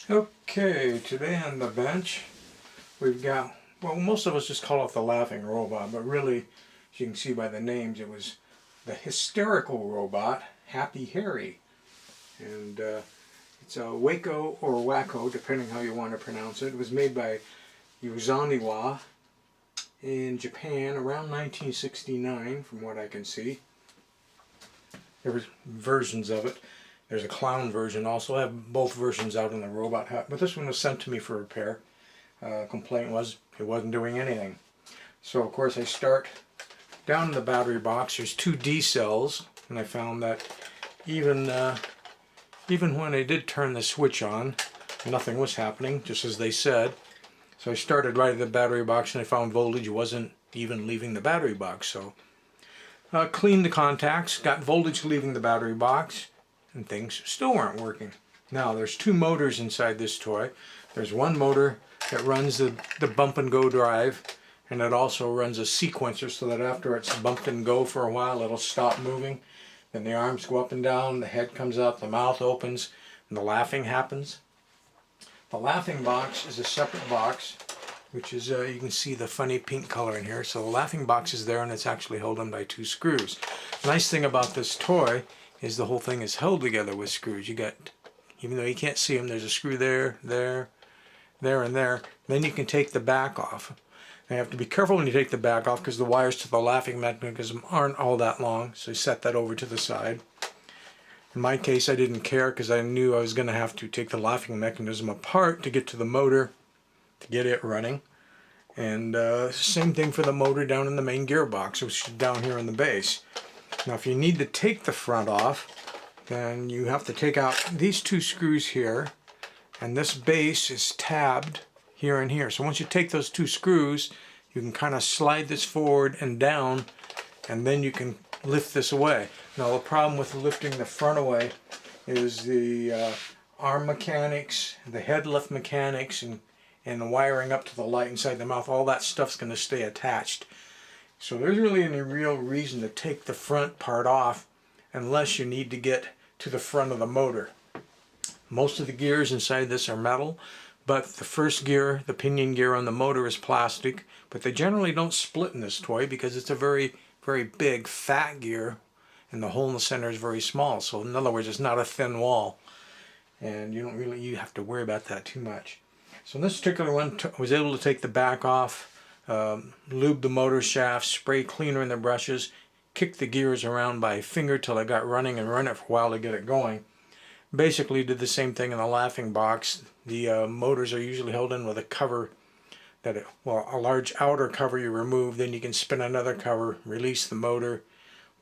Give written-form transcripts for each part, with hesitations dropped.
Okay, today on the bench we've got, well, most of us just call it the laughing robot, but really, as you can see by the names, it was the hysterical robot, Happy Harry. And it's a Waco or Wacko, depending how you want to pronounce it. It was made by Yuzaniwa in Japan around 1969, from what I can see. There were versions of it. There's a clown version also. I have both versions out in the Robothut, but this one was sent to me for repair. Complaint was it wasn't doing anything. So of course I start down in the battery box. There's two D cells, and I found that even when I did turn the switch on, nothing was happening, just as they said. So I started right at the battery box, and I found voltage wasn't even leaving the battery box. So cleaned the contacts, got voltage leaving the battery box, and things still weren't working. Now there's two motors inside this toy. There's one motor that runs the bump and go drive, and it also runs a sequencer so that after it's bumped and go for a while it'll stop moving. Then the arms go up and down, the head comes out, the mouth opens, and the laughing happens. The laughing box is a separate box, which is, you can see the funny pink color in here. So the laughing box is there, and it's actually held on by two screws. The nice thing about this toy is the whole thing is held together with screws. You got, even though you can't see them, there's a screw there, there, and there. Then you can take the back off. Now you have to be careful when you take the back off because the wires to the laughing mechanism aren't all that long, so you set that over to the side. In my case, I didn't care because I knew I was going to have to take the laughing mechanism apart to get to the motor to get it running. And same thing for the motor down in the main gearbox, which is down here in the base. Now if you need to take the front off, then you have to take out these two screws here, and this base is tabbed here and here. So once you take those two screws, you can kind of slide this forward and down, and then you can lift this away. Now the problem with lifting the front away is the arm mechanics, the head lift mechanics, and the wiring up to the light inside the mouth. All that stuff's going to stay attached. So there's really any real reason to take the front part off unless you need to get to the front of the motor. Most of the gears inside this are metal, but the first gear, the pinion gear on the motor, is plastic. But they generally don't split in this toy because it's a very, very big, fat gear, and the hole in the center is very small. So in other words, it's not a thin wall, and you have to worry about that too much. So in this particular one, I was able to take the back off, lube the motor shaft, spray cleaner in the brushes, kick the gears around by finger till I got running, and run it for a while to get it going. Basically did the same thing in the laughing box. The motors are usually held in with a cover, a large outer cover you remove, then you can spin another cover, release the motor,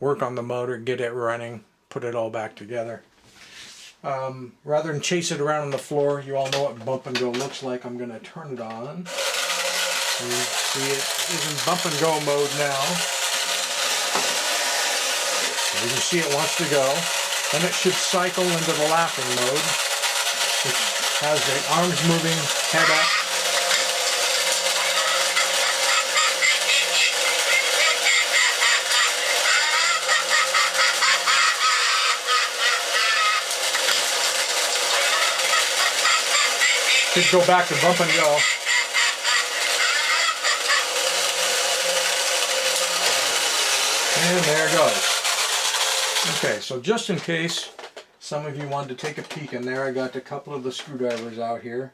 work on the motor, get it running, put it all back together. Rather than chase it around on the floor, you all know what bump and go looks like. I'm going to turn it on. You see it is in bump and go mode now. You can see it wants to go. Then it should cycle into the laughing mode, which has the arms moving, head up. Should go back to bump and go. And there it goes. Okay, so just in case some of you wanted to take a peek in there, I got a couple of the screwdrivers out here.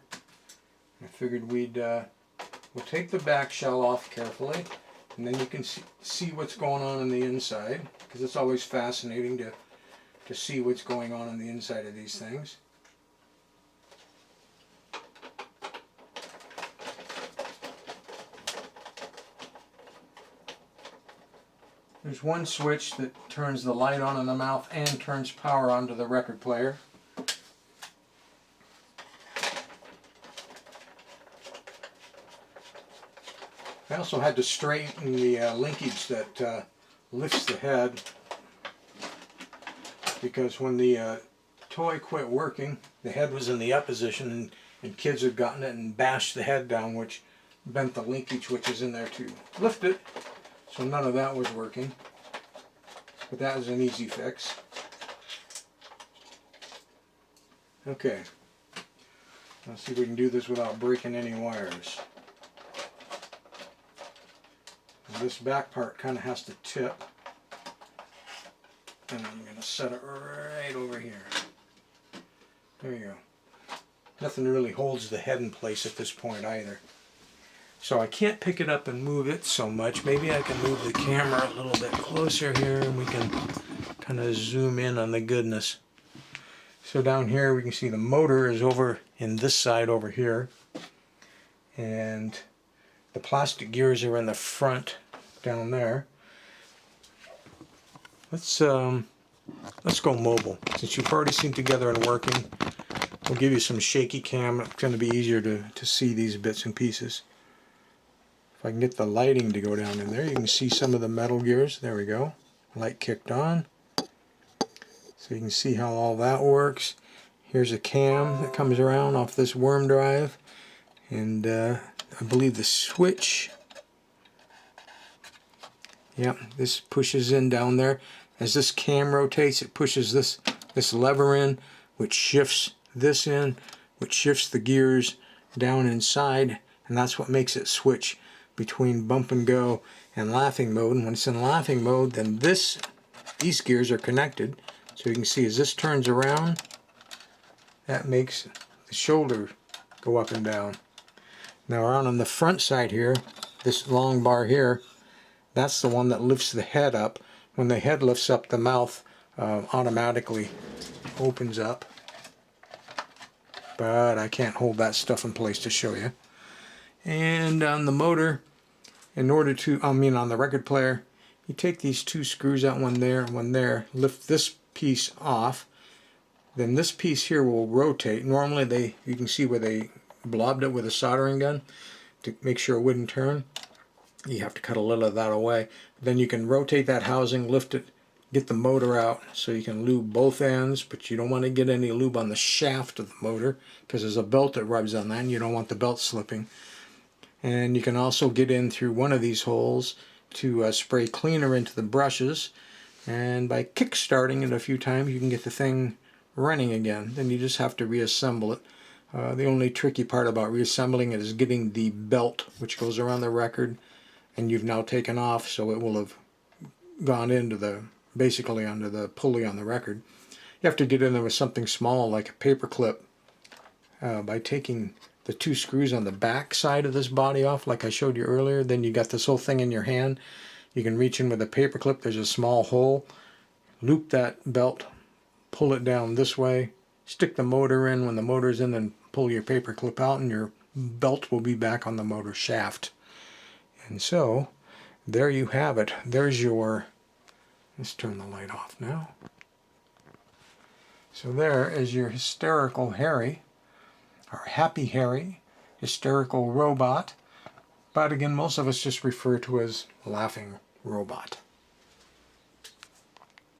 I figured we'll take the back shell off carefully, and then you can see what's going on the inside, because it's always fascinating to see what's going on the inside of these things. There's one switch that turns the light on in the mouth and turns power onto the record player. I also had to straighten the linkage that lifts the head, because when the toy quit working, the head was in the up position, and kids had gotten it and bashed the head down, which bent the linkage which is in there to lift it. So none of that was working, but that was an easy fix. Okay, Let's see if we can do this without breaking any wires. And this back part kind of has to tip. And I'm going to set it right over here. There you go. Nothing really holds the head in place at this point either. So I can't pick it up and move it so much. Maybe I can move the camera a little bit closer here and we can kind of zoom in on the goodness. So down here we can see the motor is over in this side over here. And the plastic gears are in the front down there. Let's go mobile. Since you've already seen together and working, we'll give you some shaky cam. It's going to be easier to see these bits and pieces. If I can get the lighting to go down in there, you can see some of the metal gears. There we go. Light kicked on. So you can see how all that works. Here's a cam that comes around off this worm drive. And I believe the switch, yep, this pushes in down there. As this cam rotates, it pushes this lever in, which shifts this in, which shifts the gears down inside, and that's what makes it switch between bump and go and laughing mode. And when it's in laughing mode, then these gears are connected. So you can see as this turns around, that makes the shoulder go up and down. Now around on the front side here, this long bar here, that's the one that lifts the head up. When the head lifts up, the mouth automatically opens up. But I can't hold that stuff in place to show you. And on the motor, on the record player, you take these two screws out, one there, lift this piece off. Then this piece here will rotate. Normally you can see where they blobbed it with a soldering gun to make sure it wouldn't turn. You have to cut a little of that away. Then you can rotate that housing, lift it, get the motor out so you can lube both ends, but you don't want to get any lube on the shaft of the motor because there's a belt that rubs on that and you don't want the belt slipping. And you can also get in through one of these holes to spray cleaner into the brushes, and by kick starting it a few times you can get the thing running again. Then you just have to reassemble it. The only tricky part about reassembling it is getting the belt which goes around the record, and you've now taken off, so it will have gone into basically under the pulley on the record. You have to get in there with something small like a paper clip by taking the two screws on the back side of this body off like I showed you earlier. Then you got this whole thing in your hand. You can reach in with a paper clip. There's a small hole. Loop that belt, pull it down this way, stick the motor in. When the motor's in, then pull your paper clip out and your belt will be back on the motor shaft. And so there you have it. There's your, let's turn the light off now. So there is your Hysterical Harry, or Happy Harry, hysterical robot. But again, most of us just refer to as laughing robot.